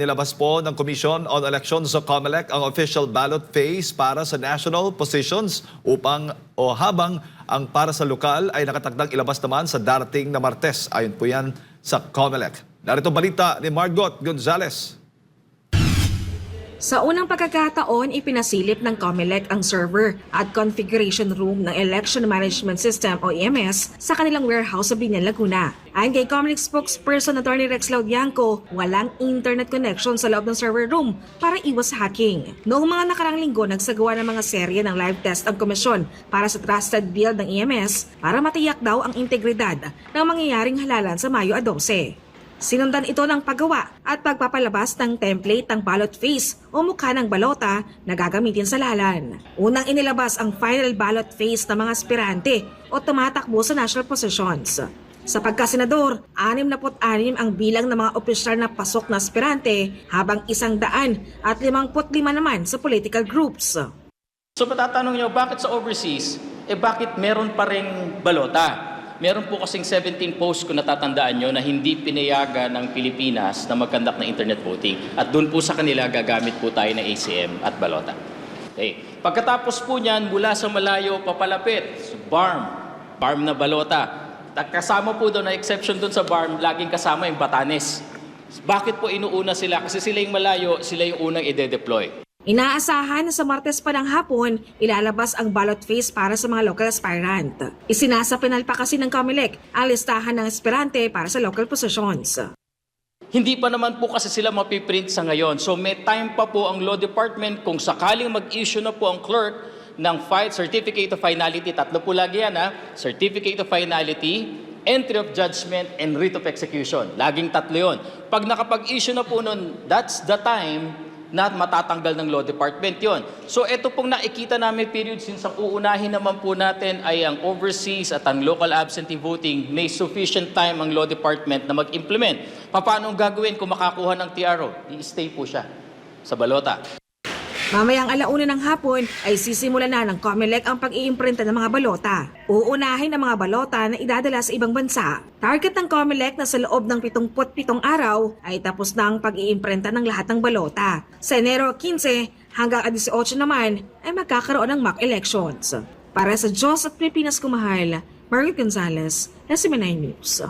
nilabas po ng Commission on Elections o COMELEC ang official ballot phase para sa national positions habang ang para sa lokal ay nakatakdang ilabas naman sa darating na Martes. Ayon po yan sa COMELEC. Narito balita ni Margot Gonzalez. Sa unang pagkakataon, ipinasilip ng COMELEC ang server at configuration room ng Election Management System o EMS sa kanilang warehouse sa Binyan, Laguna. Ayon kay COMELEC spokesperson Atty. Rex Laudianco, walang internet connection sa loob ng server room para iwas hacking. Noong mga nakarang linggo, nagsagawa ng mga serye ng live test ang komisyon para sa trusted build ng EMS para matiyak daw ang integridad ng mangyayaring halalan sa Mayo 12. Sinundan ito ng paggawa at pagpapalabas ng template ng ballot face o mukha ng balota na gagamitin sa lalan. Unang inilabas ang final ballot face ng mga aspirante o tumatakbo sa national positions. Sa pagkasenador, 66 ang bilang ng mga opisyal na pasok na aspirante habang 155 naman sa political groups. So matatanong nyo, bakit sa overseas, bakit meron pa ring balota? Meron po kasing 17 posts kung natatandaan nyo na hindi pinayagan ng Pilipinas na mag-conduct ng internet voting. At doon po sa kanila gagamit po tayo ng ACM at balota. Okay. Pagkatapos po niyan, mula sa malayo papalapit, BARM na balota. Kasama po doon na exception doon sa BARM, laging kasama yung Batanes. Bakit po inuuna sila? Kasi sila yung malayo, sila yung unang ide-deploy. Inaasahan na sa Martes pa ng hapon, ilalabas ang ballot phase para sa mga local aspirant. Isinasapinal pa kasi ng COMELEC ang listahan ng aspirante para sa local positions. Hindi pa naman po kasi sila mapiprint sa ngayon. So may time pa po ang Law Department kung sakaling mag-issue na po ang clerk ng Certificate of Finality. Tatlo po lagi yan Certificate of Finality, Entry of Judgment, and Writ of Execution. Laging tatlo yun. Pag nakapag-issue na po nun, that's the time na matatanggal ng Law Department yon. So ito pong nakikita namin period since ang uunahin naman po natin ay ang overseas at ang local absentee voting, may sufficient time ang Law Department na mag-implement. Paano gagawin kung makakuha ng TRO? I-stay po siya sa balota. Mamayang 1:00 ng hapon ay sisimulan na ng COMELEC ang pag-iimprinta ng mga balota. Uunahin ang mga balota na idadala sa ibang bansa. Target ng COMELEC na sa loob ng 77 araw ay tapos na ang pag-iimprinta ng lahat ng balota. Sa Enero 15 hanggang 18 naman ay magkakaroon ng mock elections. Para sa Diyos at Pilipinas Kumahal, Margot Gonzalez, SMNI News.